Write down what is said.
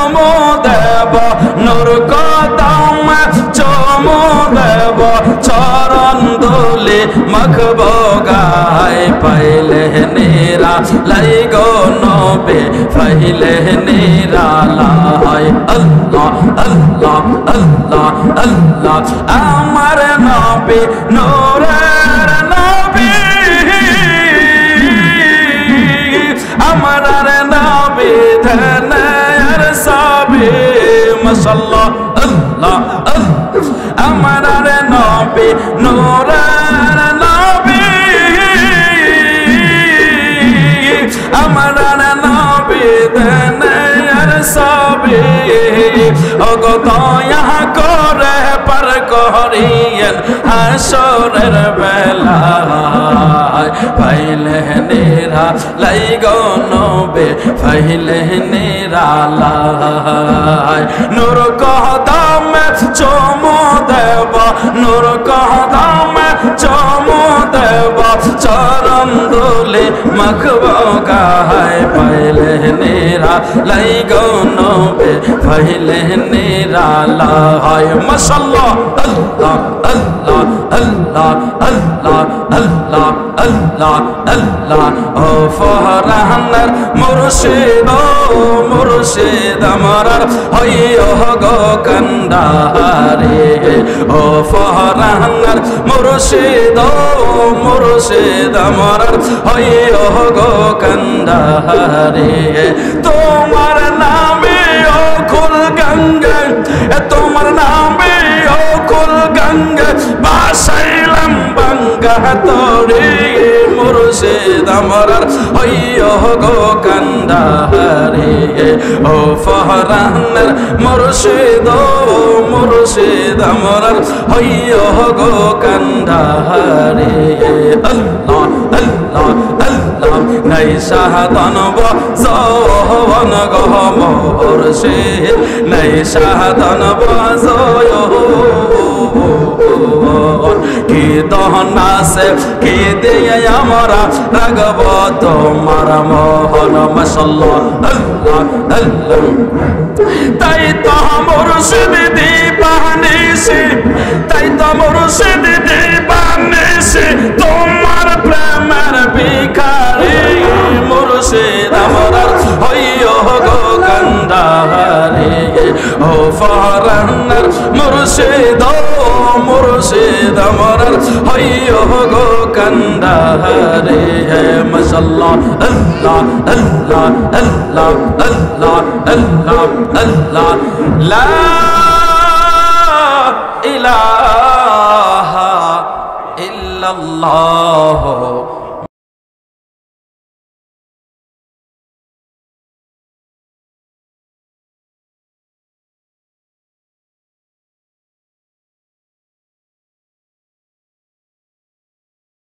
চুমু দেব নূর কদম চুমু দেব চরণ দুলি মাখব গায় পাইলে নিরা লাই গো নবী পাইলে নিরালাই আল্লাহ আল্লাহ আল্লাহ আল্লাহ আমার নবী নূরের নবী আমার নবী ধনের সবই মাশাআল্লাহ আল্লাহ আমার নবী নূরের নবী আমার নবী ধনের সবই ওগো দয়া করে পার করিয়েন হাসরের বেলায় পাইলে নিরা লাই গো নবী পাইলে নিরালাই নূর কদম চুমু দেব নূর কদম চুমু দেব চরণ দুলি মাখব গায় পাইলে নিরা লাই গো নবী পাইলে নিরালাই মাশাআল্লাহ আল্লাহ আল্লাহ আল্লাহ আল্লাহ আল্লাহ আল্লাহ আল্লাহ ও ফরহানার মুর্শিদ ও মুর্শিদ আমার হইও গো কান্ডারে ও ফরহানার মুর্শিদ ও মুর্শিদ আমার হইও গো কান্ডারে তোমার নামে ও কুল গঙ্গা তোমার নামে ও কুল গঙ্গা বাসাইলাম বাঙ্গা তোরে মুর্শিদ আমার হইও গো কান্ডারে ও ফরহানার মুর্শিদ ও মুর্শিদ আমার হইও গো কান্ডারে আল্লাহ আল্লাহ আল্লাহ নাই শাহাদান বাজওয়ান গো মুর্শিদ নাই শাহাদান বাজয় কি দহনা সে কি দিয়ে আমরা রাগব তোমার মোহন মাশাআল্লাহ আল্লাহ আল্লাহ তাই তো মুর্শিদ দিবানিসি তাই তো মুর্শিদ দিবানিসি তোমার প্রেমের ভিখারি মুর্শিদ আমার হইও গো কান্ডারে ও ফরহানার মুর্শিদ ও মুর্শিদ আমার হইও গো কান্ডারে মাশাআল্লাহ আল্লাহ আল্লাহ আল্লাহ আল্লাহ আল্লাহ আল্লাহ লা ইলাহা ইল্লাল্লাহ